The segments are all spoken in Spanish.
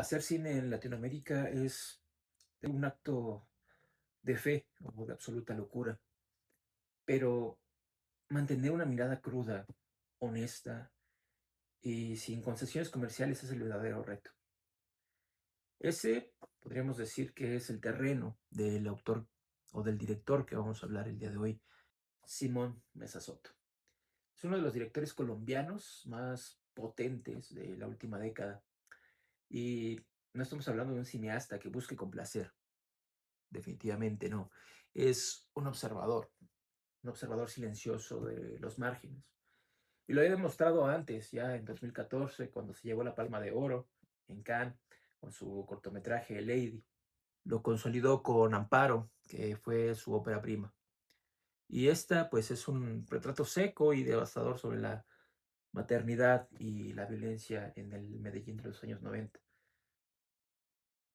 Hacer cine en Latinoamérica es un acto de fe o de absoluta locura, pero mantener una mirada cruda, honesta y sin concesiones comerciales es el verdadero reto. Ese podríamos decir que es el terreno del autor o del director que vamos a hablar el día de hoy, Simón Mesa Soto. Es uno de los directores colombianos más potentes de la última década y no estamos hablando de un cineasta que busque complacer. Definitivamente no. Es un observador silencioso de los márgenes. Y lo he demostrado antes, ya en 2014, cuando se llevó la Palma de Oro en Cannes con su cortometraje Lady. Lo consolidó con Amparo, que fue su ópera prima. Y esta, pues, es un retrato seco y devastador sobre la maternidad y la violencia en el Medellín de los años 90.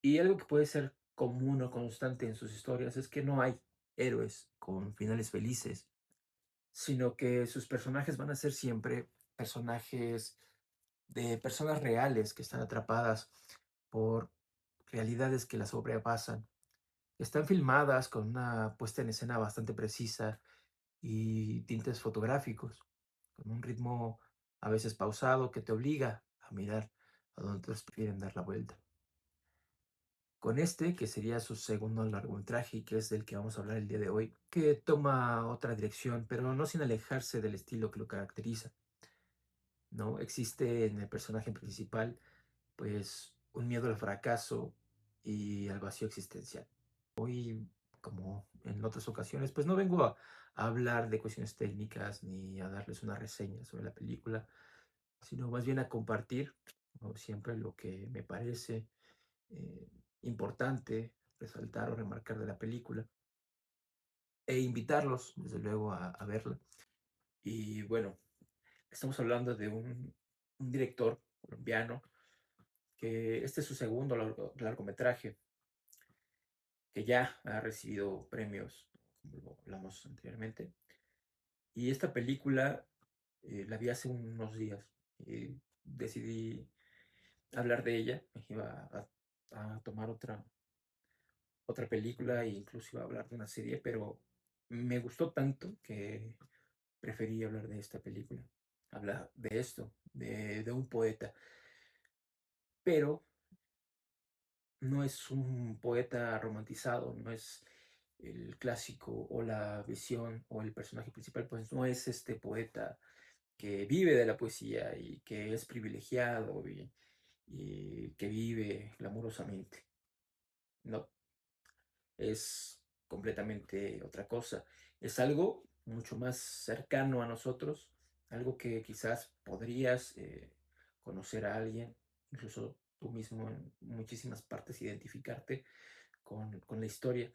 Y algo que puede ser común o constante en sus historias es que no hay héroes con finales felices, sino que sus personajes van a ser siempre personajes de personas reales que están atrapadas por realidades que las sobrepasan. Están filmadas con una puesta en escena bastante precisa y tintes fotográficos, con un ritmo a veces pausado que te obliga a mirar a donde otros prefieren dar la vuelta. Con este, que sería su segundo largometraje y que es del que vamos a hablar el día de hoy, que toma otra dirección, pero no sin alejarse del estilo que lo caracteriza, ¿no? Existe en el personaje principal, pues, un miedo al fracaso y al vacío existencial. Hoy, como en otras ocasiones, pues no vengo a hablar de cuestiones técnicas ni a darles una reseña sobre la película, sino más bien a compartir, como siempre, lo que me parece eh, importante resaltar o remarcar de la película e invitarlos, desde luego, a verla. Y bueno, estamos hablando de un director colombiano que este es su segundo largometraje, que ya ha recibido premios, como lo hablamos anteriormente. Y esta película la vi hace unos días y decidí hablar de ella. Iba a tomar otra película e incluso iba a hablar de una serie, pero me gustó tanto que preferí hablar de esta película. Habla de esto, de un poeta, pero no es un poeta romantizado, no es el clásico o la visión o el personaje principal, pues no es este poeta que vive de la poesía y que es privilegiado y que vive glamurosamente. No, es completamente otra cosa. Es algo mucho más cercano a nosotros, algo que quizás podrías conocer a alguien, incluso tú mismo en muchísimas partes identificarte con la historia.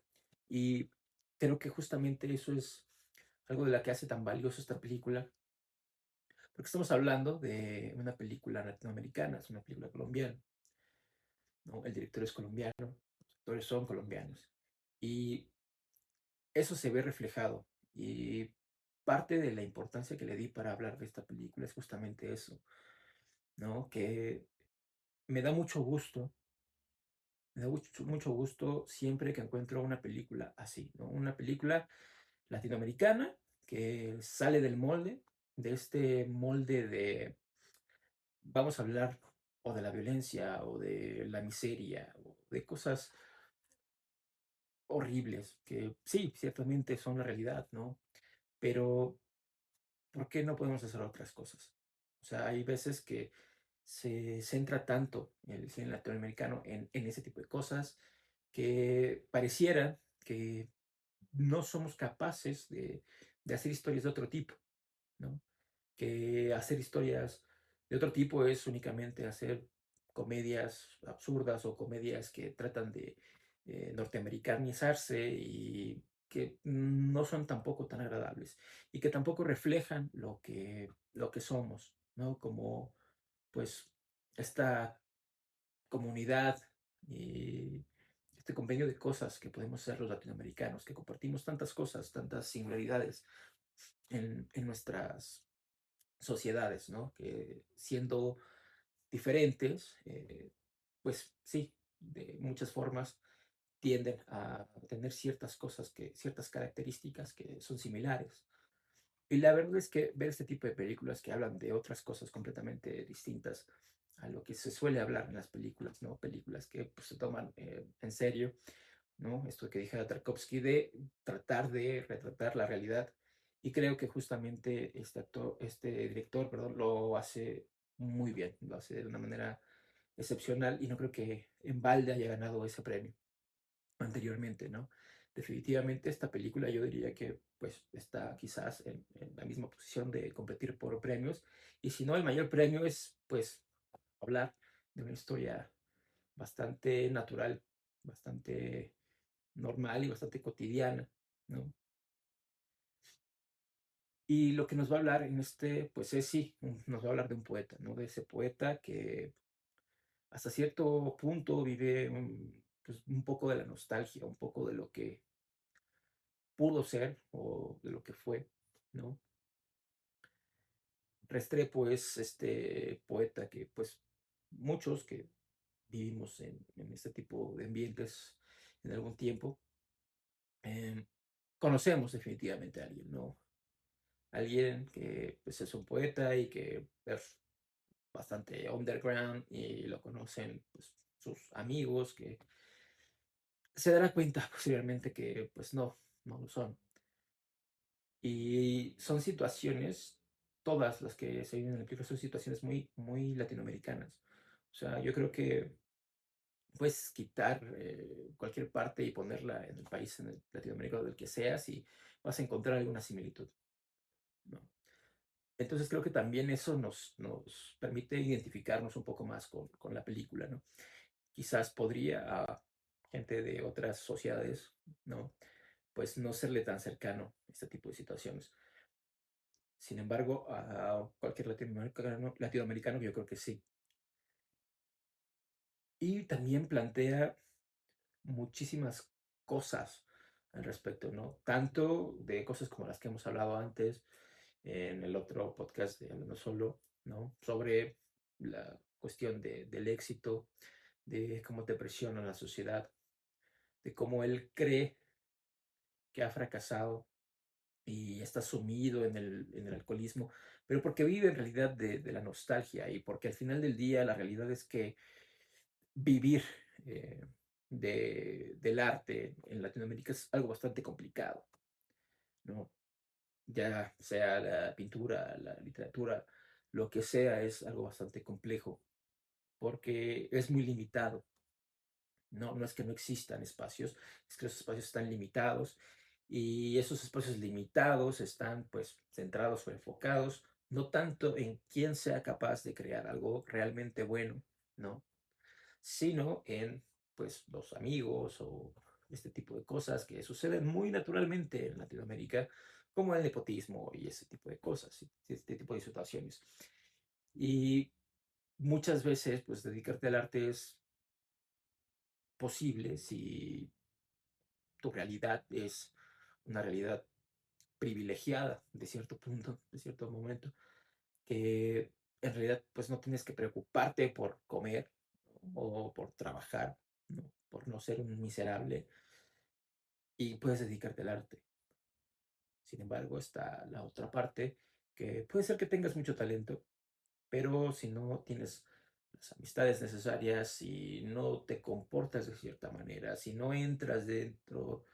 Y creo que justamente eso es algo de la que hace tan valiosa esta película, porque estamos hablando de una película latinoamericana, es una película colombiana, ¿no? El director es colombiano, los actores son colombianos. Y eso se ve reflejado. Y parte de la importancia que le di para hablar de esta película es justamente eso, ¿no? Que me da mucho gusto, me da mucho gusto siempre que encuentro una película así, ¿no? Una película latinoamericana que sale del molde, de este molde de, vamos a hablar o de la violencia o de la miseria o de cosas horribles que sí, ciertamente son la realidad, ¿no? Pero ¿por qué no podemos hacer otras cosas? O sea, hay veces que se centra tanto el cine latinoamericano en ese tipo de cosas que pareciera que no somos capaces de hacer historias de otro tipo, ¿no? Que hacer historias de otro tipo es únicamente hacer comedias absurdas o comedias que tratan de norteamericanizarse y que no son tampoco tan agradables y que tampoco reflejan lo que somos, ¿no? Como pues esta comunidad y este convenio de cosas que podemos ser los latinoamericanos, que compartimos tantas cosas, tantas singularidades en nuestras sociedades, ¿no? Que siendo diferentes, pues sí, de muchas formas tienden a tener ciertas cosas ciertas características que son similares. Y la verdad es que ver este tipo de películas que hablan de otras cosas completamente distintas a lo que se suele hablar en las películas, ¿no? Películas que pues, se toman en serio, ¿no? Esto que dije de Tarkovsky, de tratar de retratar la realidad. Y creo que justamente este director, perdón, lo hace muy bien, lo hace de una manera excepcional y no creo que en balde haya ganado ese premio anteriormente, ¿no? Definitivamente esta película yo diría que pues está quizás en la misma posición de competir por premios y si no el mayor premio es pues hablar de una historia bastante natural, bastante normal y bastante cotidiana, ¿no? Y lo que nos va a hablar en pues es sí, nos va a hablar de un poeta, ¿no? De ese poeta que hasta cierto punto vive pues, un poco de la nostalgia, un poco de lo que pudo ser o de lo que fue, ¿no? Restrepo es este poeta que, pues, muchos que vivimos en este tipo de ambientes en algún tiempo, em, conocemos definitivamente a alguien, ¿no? Alguien que, pues, es un poeta y que es bastante underground y lo conocen, pues, sus amigos, que se dará cuenta posiblemente que, pues, no lo son. Y son situaciones, todas las que se viven en el película son situaciones muy latinoamericanas. O sea, yo creo que puedes quitar cualquier parte y ponerla en el país, en el latinoamericano del que seas, y vas a encontrar alguna similitud, ¿no? Entonces creo que también eso nos permite identificarnos un poco más con la película, ¿no? Quizás podría a gente de otras sociedades, ¿no? Pues no serle tan cercano este tipo de situaciones. Sin embargo, a cualquier latinoamericano yo creo que sí. Y también plantea muchísimas cosas al respecto, ¿no? Tanto de cosas como las que hemos hablado antes en el otro podcast de Hablando Solo, ¿no? Sobre la cuestión del éxito, de cómo te presiona la sociedad, de cómo él cree que ha fracasado y está sumido en el alcoholismo, pero porque vive en realidad de la nostalgia y porque al final del día la realidad es que vivir eh, del arte en Latinoamérica es algo bastante complicado, ¿no? Ya sea la pintura, la literatura, lo que sea, es algo bastante complejo porque es muy limitado. No es que no existan espacios, es que los espacios están limitados y esos espacios limitados están pues centrados o enfocados no tanto en quién sea capaz de crear algo realmente bueno, ¿no? Sino en pues los amigos o este tipo de cosas que suceden muy naturalmente en Latinoamérica, como el nepotismo y ese tipo de cosas, y este tipo de situaciones. Y muchas veces pues dedicarte al arte es posible si tu realidad es una realidad privilegiada de cierto punto, de cierto momento, que en realidad pues no tienes que preocuparte por comer o por trabajar, ¿no? Por no ser un miserable y puedes dedicarte al arte. Sin embargo, está la otra parte que puede ser que tengas mucho talento, pero si no tienes las amistades necesarias, si no te comportas de cierta manera, si no entras dentro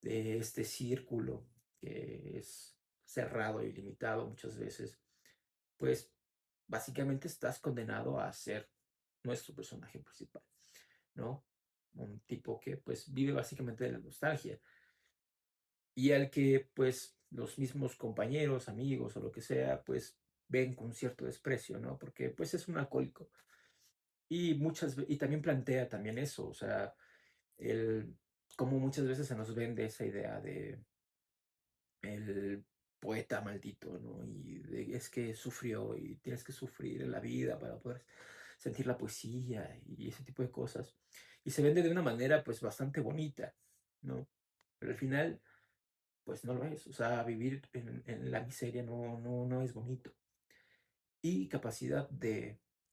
de este círculo que es cerrado y limitado muchas veces, pues básicamente estás condenado a ser nuestro personaje principal, ¿no? Un tipo que pues vive básicamente de la nostalgia y al que pues los mismos compañeros, amigos o lo que sea, pues ven con cierto desprecio, ¿no? Porque pues es un alcohólico. Y y también plantea también eso, o sea, el cómo muchas veces se nos vende esa idea de el poeta maldito, ¿no? Y es que sufrió y tienes que sufrir en la vida para poder sentir la poesía y ese tipo de cosas. Y se vende de una manera pues bastante bonita, ¿no? Pero al final pues no lo es. O sea, vivir en la miseria no es bonito. Y capacidad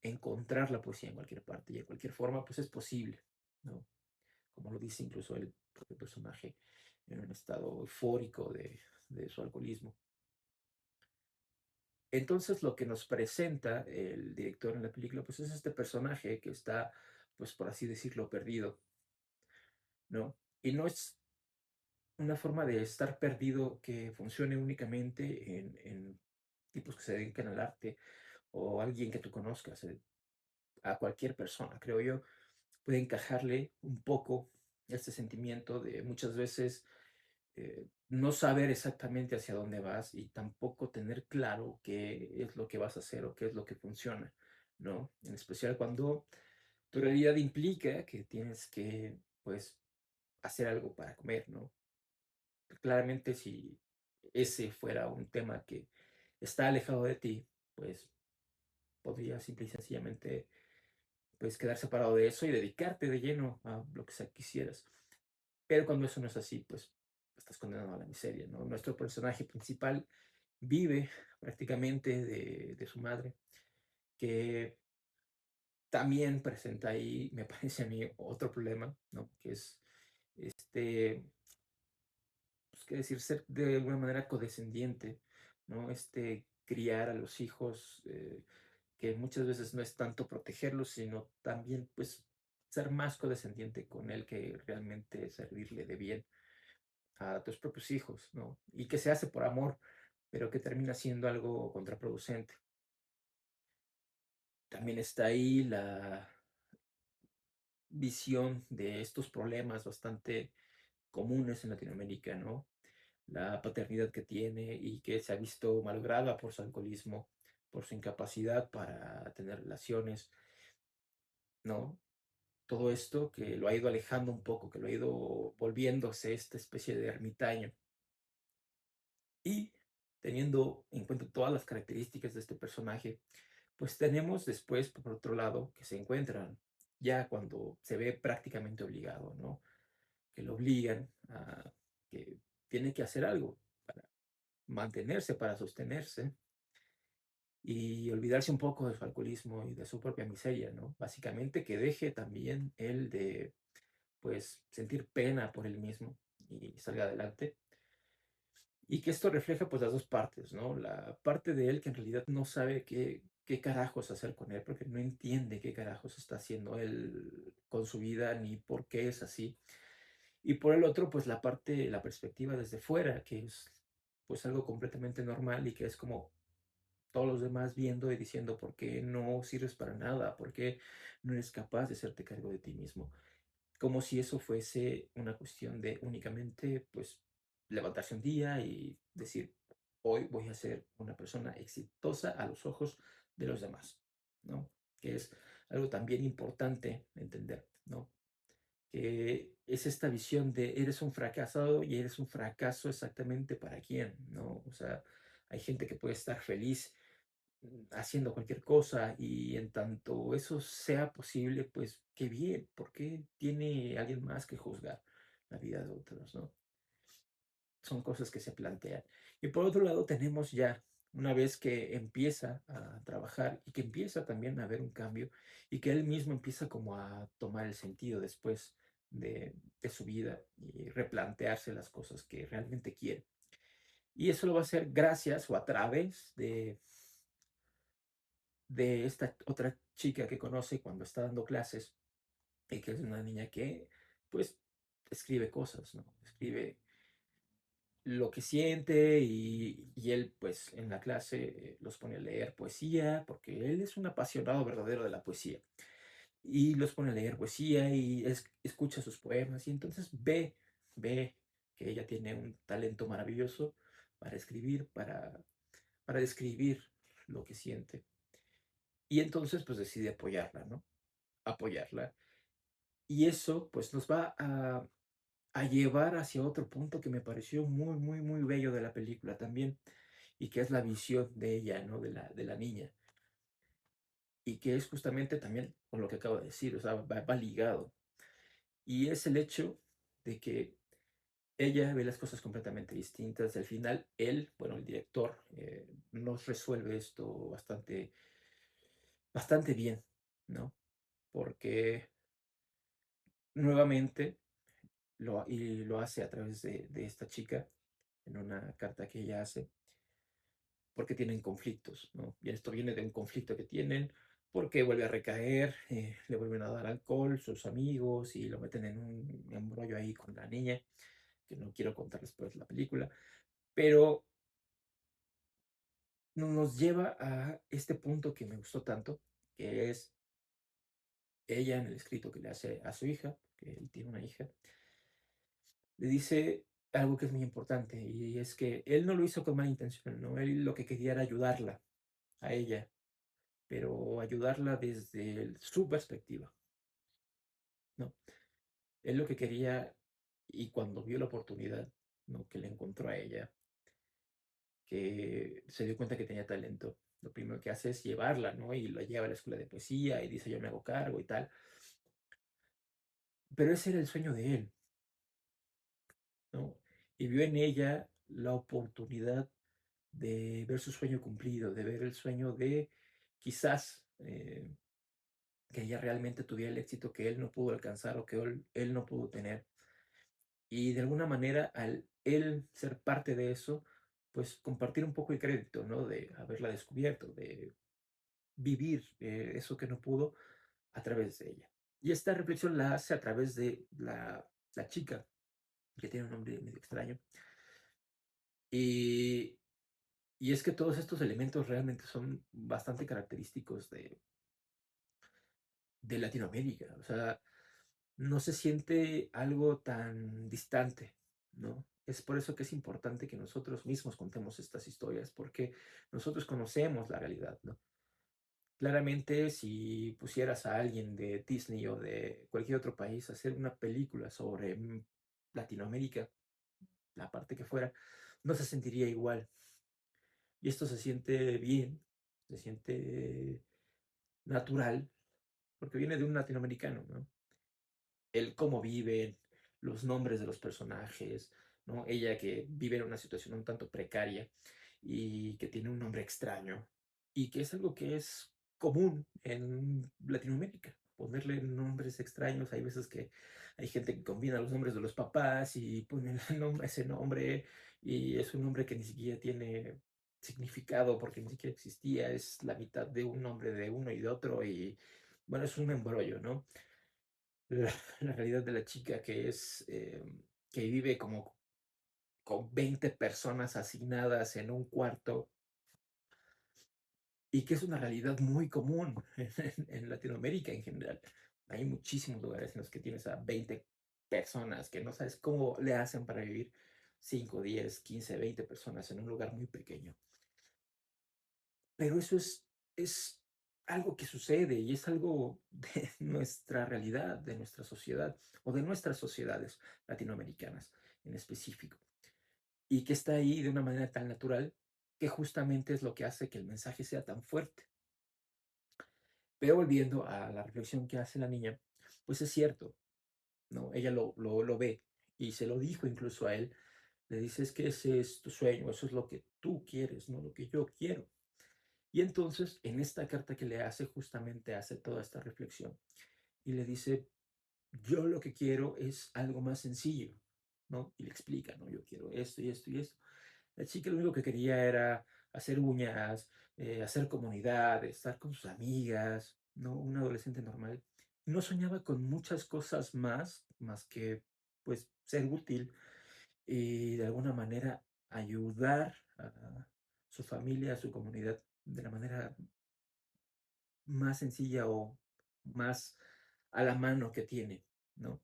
encontrar la poesía en cualquier parte y en cualquier forma, pues es posible, ¿no? Como lo dice incluso el propio personaje en un estado eufórico de su alcoholismo. Entonces, lo que nos presenta el director en la película, pues es este personaje que está, pues por así decirlo, perdido, ¿no? Y no es una forma de estar perdido que funcione únicamente en tipos que se dedican al arte o alguien que tú conozcas, a cualquier persona, creo yo, puede encajarle un poco este sentimiento de muchas veces no saber exactamente hacia dónde vas y tampoco tener claro qué es lo que vas a hacer o qué es lo que funciona, ¿no? En especial cuando tu realidad implica que tienes que, pues, hacer algo para comer, ¿no? Claramente, si ese fuera un tema que está alejado de ti, pues podrías simple y sencillamente pues quedar separado de eso y dedicarte de lleno a lo que sea que quisieras. Pero cuando eso no es así, pues estás condenado a la miseria, ¿no? Nuestro personaje principal vive prácticamente de su madre, que también presenta ahí, me parece a mí, otro problema, ¿no? Que es este, pues, qué decir, ser de alguna manera codescendiente, ¿no? Criar a los hijos, que muchas veces no es tanto protegerlos, sino también, pues, ser más codescendiente con él que realmente servirle de bien a tus propios hijos, ¿no? Y que se hace por amor, pero que termina siendo algo contraproducente. También está ahí la visión de estos problemas bastante comunes en Latinoamérica, ¿no? La paternidad que tiene y que se ha visto malograda por su alcoholismo, por su incapacidad para tener relaciones, ¿no? Todo esto que lo ha ido alejando un poco, que lo ha ido volviéndose esta especie de ermitaño. Y teniendo en cuenta todas las características de este personaje, pues tenemos después, por otro lado, que se encuentran ya cuando se ve prácticamente obligado, ¿no? Que lo obligan a que tiene que hacer algo para mantenerse, para sostenerse y olvidarse un poco de su alcoholismo y de su propia miseria, ¿no? Básicamente que deje también él de, pues, sentir pena por él mismo y salga adelante. Y que esto refleja, pues, las 2 partes, ¿no? La parte de él que en realidad no sabe qué carajos hacer con él, porque no entiende qué carajos está haciendo él con su vida, ni por qué es así. Y por el otro, pues, la perspectiva desde fuera, que es, pues, algo completamente normal y que es como todos los demás viendo y diciendo: "¿Por qué no sirves para nada? ¿Por qué no eres capaz de hacerte cargo de ti mismo?". Como si eso fuese una cuestión de únicamente, pues, levantarse un día y decir: "Hoy voy a ser una persona exitosa a los ojos de los demás", ¿no? Que es algo también importante entender, ¿no? Que es esta visión de eres un fracasado y eres un fracaso exactamente para quién, ¿no? O sea, hay gente que puede estar feliz haciendo cualquier cosa y en tanto eso sea posible, pues qué bien, ¿por qué tiene alguien más que juzgar la vida de otros, no? Son cosas que se plantean. Y por otro lado, tenemos ya, una vez que empieza a trabajar y que empieza también a haber un cambio y que él mismo empieza como a tomar el sentido después de su vida y replantearse las cosas que realmente quiere. Y eso lo va a hacer gracias o a través de esta otra chica que conoce cuando está dando clases y que es una niña que, pues, escribe cosas, ¿no? Escribe lo que siente y él, pues, en la clase los pone a leer poesía, porque él es un apasionado verdadero de la poesía. Y los pone a leer poesía y escucha sus poemas y entonces ve que ella tiene un talento maravilloso para escribir, para describir lo que siente. Y entonces, pues decide apoyarla, ¿no? Apoyarla. Y eso, pues, nos va a llevar hacia otro punto que me pareció muy, muy, muy bello de la película también, y que es la visión de ella, ¿no? De la niña. Y que es justamente también con lo que acabo de decir, o sea, va ligado. Y es el hecho de que ella ve las cosas completamente distintas. Al final, él, bueno, el director, nos resuelve esto bastante bastante bien, ¿no? Porque nuevamente lo hace a través de esta chica en una carta que ella hace, porque tienen conflictos, ¿no? Y esto viene de un conflicto que tienen, porque vuelve a recaer, le vuelven a dar alcohol sus amigos y lo meten en un embrollo ahí con la niña, que no quiero contar después de la película, pero nos lleva a este punto que me gustó tanto, que es ella en el escrito que le hace a su hija, que él tiene una hija, le dice algo que es muy importante, y es que él no lo hizo con mala intención, ¿no? Él lo que quería era ayudarla a ella, pero ayudarla desde su perspectiva, ¿no? Él lo que quería, y cuando vio la oportunidad, ¿no? Que le encontró a ella, que se dio cuenta que tenía talento, lo primero que hace es llevarla, ¿no? Y la lleva a la escuela de poesía y dice, yo me hago cargo y tal. Pero ese era el sueño de él, ¿no? Y vio en ella la oportunidad de ver su sueño cumplido, de ver el sueño de quizás que ella realmente tuviera el éxito que él no pudo alcanzar o que él no pudo tener. Y de alguna manera, al él ser parte de eso, pues compartir un poco el crédito, ¿no? De haberla descubierto, de vivir eso que no pudo a través de ella. Y esta reflexión la hace a través de la chica, que tiene un nombre medio extraño. Y, y es que todos estos elementos realmente son bastante característicos de Latinoamérica. O sea, no se siente algo tan distante, ¿no? Es por eso que es importante que nosotros mismos contemos estas historias, porque nosotros conocemos la realidad, ¿no? Claramente, si pusieras a alguien de Disney o de cualquier otro país a hacer una película sobre Latinoamérica, la parte que fuera, no se sentiría igual. Y esto se siente bien, se siente natural, porque viene de un latinoamericano, ¿no? El cómo viven, los nombres de los personajes, ¿no? Ella que vive en una situación un tanto precaria y que tiene un nombre extraño y que es algo que es común en Latinoamérica. Ponerle nombres extraños, hay veces que hay gente que combina los nombres de los papás y pone el nombre, ese nombre y es un nombre que ni siquiera tiene significado porque ni siquiera existía, es la mitad de un nombre de uno y de otro y bueno, es un embrollo, ¿no? La realidad de la chica que es, que vive como con 20 personas asignadas en un cuarto y que es una realidad muy común en Latinoamérica en general. Hay muchísimos lugares en los que tienes a 20 personas que no sabes cómo le hacen para vivir 5, 10, 15, 20 personas en un lugar muy pequeño. Pero eso es algo que sucede y es algo de nuestra realidad, de nuestra sociedad o de nuestras sociedades latinoamericanas en específico. Y que está ahí de una manera tan natural que justamente es lo que hace que el mensaje sea tan fuerte. Pero volviendo a la reflexión que hace la niña, pues es cierto, ¿no? Ella lo ve y se lo dijo incluso a él. Le dice, es que ese es tu sueño, eso es lo que tú quieres, no lo que yo quiero. Y entonces, en esta carta que le hace, justamente hace toda esta reflexión y le dice, yo lo que quiero es algo más sencillo, ¿no? Y le explica, ¿no? Yo quiero esto y esto y esto. La chica lo único que quería era hacer uñas, hacer comunidad, estar con sus amigas, ¿no? Un adolescente normal. No soñaba con muchas cosas más que, pues, ser útil y de alguna manera ayudar a su familia, a su comunidad de la manera más sencilla o más a la mano que tiene, ¿no?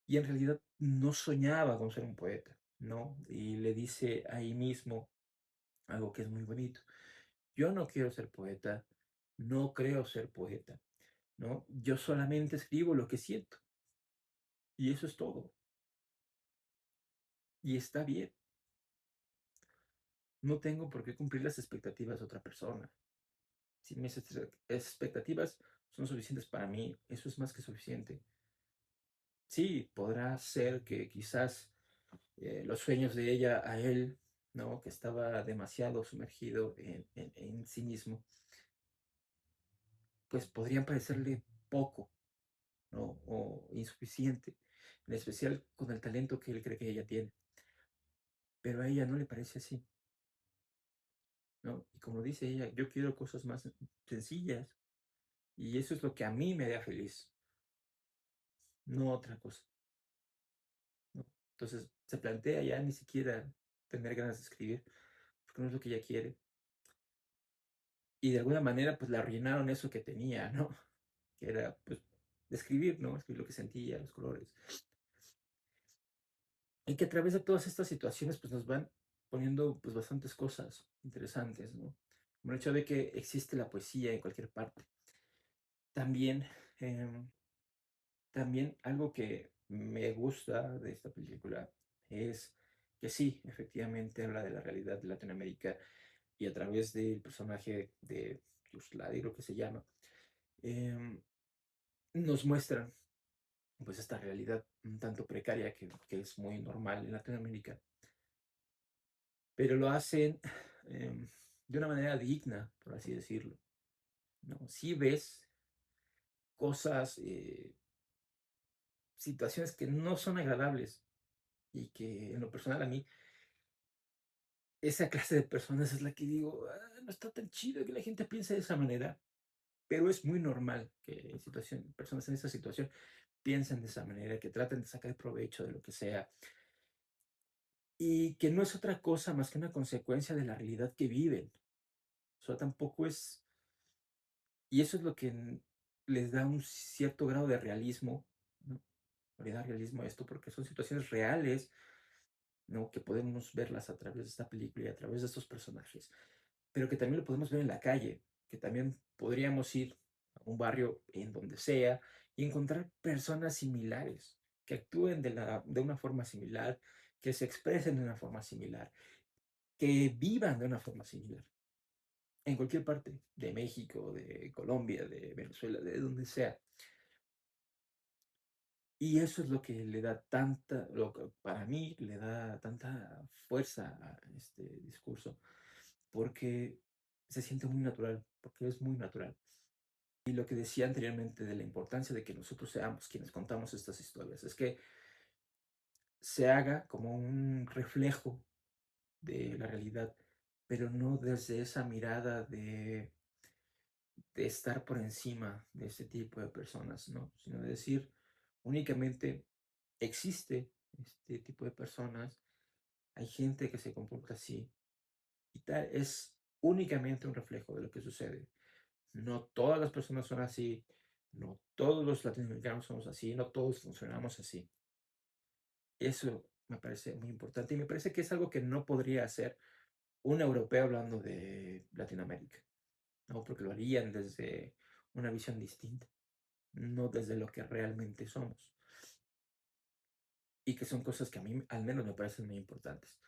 Y en realidad no soñaba con ser un poeta, ¿no? Y le dice ahí mismo algo que es muy bonito. Yo no quiero ser poeta, no creo ser poeta, ¿no? Yo solamente escribo lo que siento y eso es todo. Y está bien. No tengo por qué cumplir las expectativas de otra persona. Si mis expectativas son suficientes para mí, eso es más que suficiente. Sí, podrá ser que quizás los sueños de ella a él, ¿no? Que estaba demasiado sumergido en sí mismo, pues podrían parecerle poco, ¿no? O insuficiente, en especial con el talento que él cree que ella tiene. Pero a ella no le parece así, ¿no? Y como dice ella, yo quiero cosas más sencillas y eso es lo que a mí me haría feliz, no otra cosa, ¿no? Entonces se plantea ya ni siquiera tener ganas de escribir, porque no es lo que ella quiere. Y de alguna manera, pues le arruinaron eso que tenía, ¿no? Que era, pues, escribir, ¿no? Escribir lo que sentía, los colores. Y que a través de todas estas situaciones, pues nos van poniendo, pues, bastantes cosas interesantes, ¿no? Como el hecho de que existe la poesía en cualquier parte. También, em, también algo que me gusta de esta película es que sí, efectivamente habla de la realidad de Latinoamérica y a través del personaje de Yusladi, creo que se llama, em, nos muestran pues esta realidad un tanto precaria que es muy normal en Latinoamérica, pero lo hacen de una manera digna, por así decirlo, ¿no? Si ves cosas, situaciones que no son agradables y que en lo personal a mí, esa clase de personas es la que digo, "Ah, no está tan chido que la gente piense de esa manera, pero es muy normal que personas en esa situación piensen de esa manera, que traten de sacar provecho de lo que sea y que no es otra cosa más que una consecuencia de la realidad que viven. O sea, tampoco es y eso es lo que les da un cierto grado de realismo, ¿no? Le da realismo a esto, porque son situaciones reales, ¿no? Que podemos verlas a través de esta película y a través de estos personajes, pero que también lo podemos ver en la calle, que también podríamos ir a un barrio en donde sea y encontrar personas similares, que actúen de una forma similar, que se expresen de una forma similar, que vivan de una forma similar. En cualquier parte de México, de Colombia, de Venezuela, de donde sea. Y eso es lo que le da tanta, lo que para mí le da tanta fuerza a este discurso, porque se siente muy natural, porque es muy natural. Y lo que decía anteriormente de la importancia de que nosotros seamos quienes contamos estas historias, es que se haga como un reflejo de la realidad, pero no desde esa mirada de estar por encima de ese tipo de personas, ¿no? Sino de decir, únicamente existe este tipo de personas, hay gente que se comporta así y tal, es únicamente un reflejo de lo que sucede. No todas las personas son así, no todos los latinoamericanos somos así, no todos funcionamos así. Eso me parece muy importante y me parece que es algo que no podría hacer un europeo hablando de Latinoamérica, ¿no? Porque lo harían desde una visión distinta, no desde lo que realmente somos. Y que son cosas que a mí al menos me parecen muy importantes.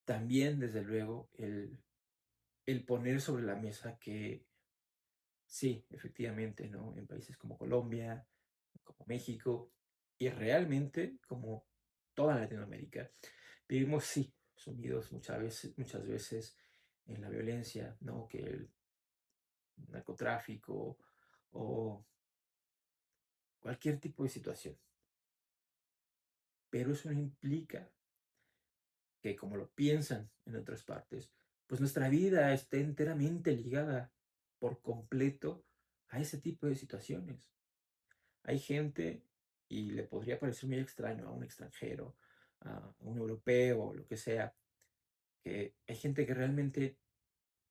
También, desde luego, el poner sobre la mesa que sí, efectivamente, ¿no? En países como Colombia, como México y realmente como toda Latinoamérica, vivimos, sí, sumidos muchas veces en la violencia, ¿no? Que el narcotráfico o cualquier tipo de situación. Pero eso no implica que, como lo piensan en otras partes, pues nuestra vida esté enteramente ligada por completo a ese tipo de situaciones. Hay gente, y le podría parecer muy extraño a un extranjero, a un europeo, o lo que sea, que hay gente que realmente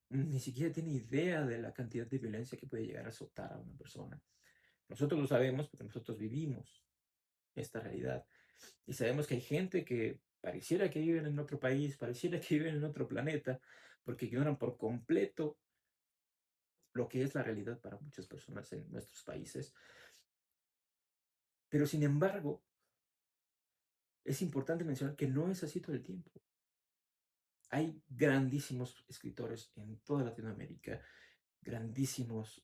ni siquiera tiene idea de la cantidad de violencia que puede llegar a azotar a una persona. Nosotros lo sabemos porque nosotros vivimos esta realidad. Y sabemos que hay gente que pareciera que viven en otro país, pareciera que viven en otro planeta, porque ignoran por completo lo que es la realidad para muchas personas en nuestros países. Pero sin embargo, es importante mencionar que no es así todo el tiempo. Hay grandísimos escritores en toda Latinoamérica, grandísimos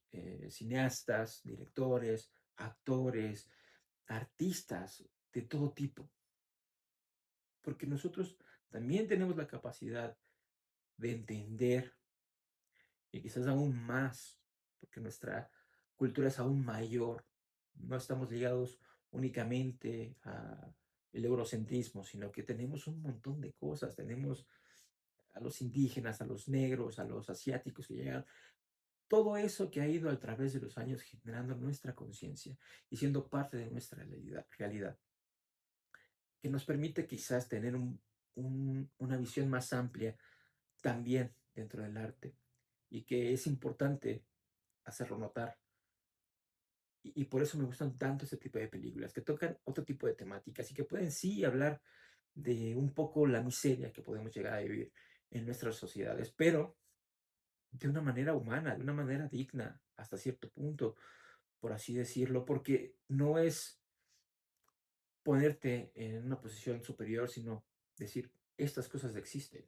cineastas, directores, actores, artistas de todo tipo, porque nosotros también tenemos la capacidad de entender y quizás aún más, porque nuestra cultura es aún mayor. No estamos ligados únicamente a el eurocentrismo, sino que tenemos un montón de cosas. Tenemos a los indígenas, a los negros, a los asiáticos que llegaron. Todo eso que ha ido a través de los años generando nuestra conciencia y siendo parte de nuestra realidad, que nos permite quizás tener una visión más amplia también dentro del arte y que es importante hacerlo notar. Y por eso me gustan tanto este tipo de películas, que tocan otro tipo de temáticas y que pueden sí hablar de un poco la miseria que podemos llegar a vivir en nuestras sociedades, pero de una manera humana, de una manera digna, hasta cierto punto, por así decirlo, porque no es ponerte en una posición superior, sino decir, estas cosas existen.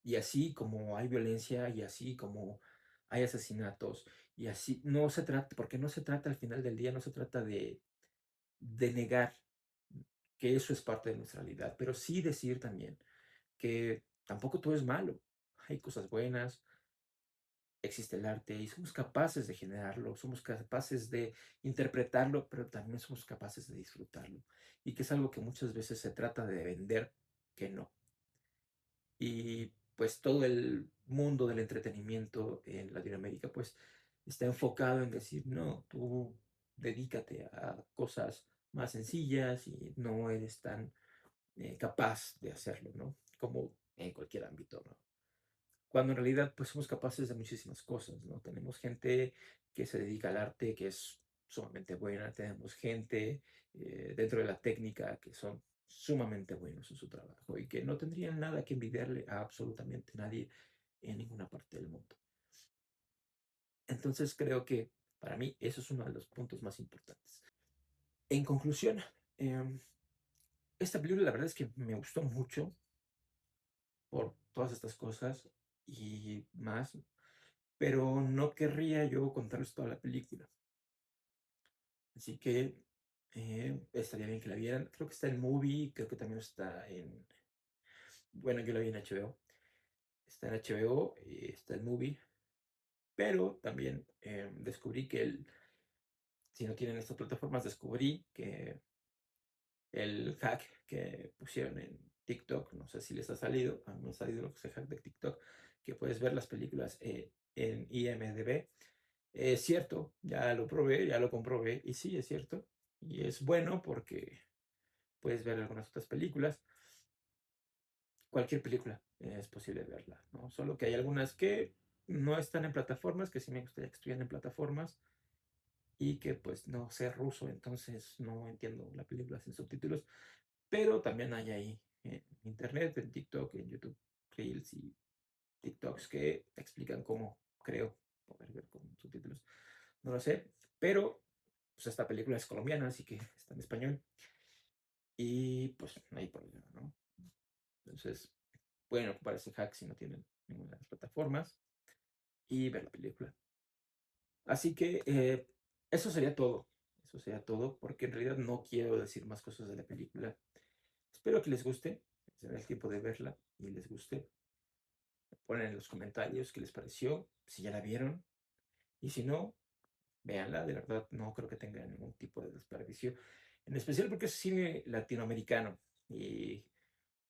Y así como hay violencia, y así como hay asesinatos, y así no se trata, porque no se trata al final del día, no se trata de negar que eso es parte de nuestra realidad, pero sí decir también que tampoco todo es malo. Hay cosas buenas, existe el arte y somos capaces de generarlo, somos capaces de interpretarlo, pero también somos capaces de disfrutarlo. Y que es algo que muchas veces se trata de vender, que no. Y pues todo el mundo del entretenimiento en Latinoamérica pues está enfocado en decir, no, tú dedícate a cosas más sencillas y no eres tan capaz de hacerlo, ¿no? Como en cualquier ámbito, ¿no? Cuando en realidad pues somos capaces de muchísimas cosas, ¿no? Tenemos gente que se dedica al arte, que es sumamente buena, tenemos gente dentro de la técnica que son sumamente buenos en su trabajo y que no tendrían nada que envidiarle a absolutamente nadie en ninguna parte del mundo. Entonces creo que para mí eso es uno de los puntos más importantes. En conclusión, em, esta película la verdad es que me gustó mucho por todas estas cosas y más, pero no querría yo contarles toda la película. Así que estaría bien que la vieran. Creo que está en Movie, creo que también está en... Bueno, yo la vi en HBO. Está en HBO, está en Movie, pero también descubrí que si no tienen estas plataformas, descubrí que el hack que pusieron en TikTok, no sé si les ha salido, a mí me ha salido ese hack de TikTok, que puedes ver las películas en IMDb. Es cierto, ya lo probé, ya lo comprobé, y sí, es cierto. Y es bueno porque puedes ver algunas otras películas. Cualquier película es posible verla, ¿no? Solo que hay algunas que no están en plataformas, que sí me gustaría que estuvieran en plataformas y que pues no sé ruso, entonces no entiendo la película sin subtítulos, pero también hay ahí en internet, en TikTok, en YouTube, Reels y TikToks que explican cómo, creo, poder ver con subtítulos. No lo sé, pero pues esta película es colombiana, así que está en español y pues no hay problema, ¿no? Entonces, pueden ocupar ese hack si no tienen ninguna de las plataformas y ver la película. Así que eso sería todo. Eso sería todo, porque en realidad no quiero decir más cosas de la película. Espero que les guste, que se den el tiempo de verla y les guste. Ponen en los comentarios qué les pareció, si ya la vieron. Y si no, véanla, de verdad no creo que tenga ningún tipo de desperdicio. En especial porque es cine latinoamericano. Y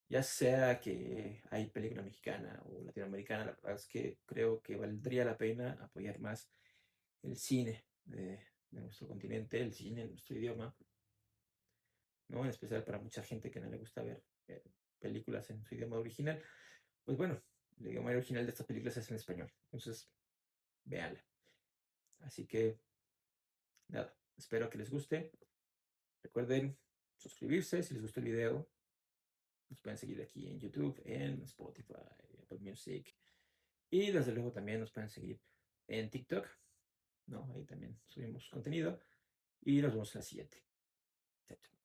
ya sea que hay película mexicana o latinoamericana, la verdad es que creo que valdría la pena apoyar más el cine de nuestro continente, el cine en nuestro idioma, ¿no? En especial para mucha gente que no le gusta ver películas en su idioma original. Pues bueno, el idioma original de estas películas es en español. Entonces, véanla. Así que, nada, espero que les guste. Recuerden suscribirse si les gustó el video. Nos pueden seguir aquí en YouTube, en Spotify, Apple Music. Y desde luego también nos pueden seguir en TikTok, ¿no? Ahí también subimos contenido. Y nos vemos en la siguiente. Chao, chao.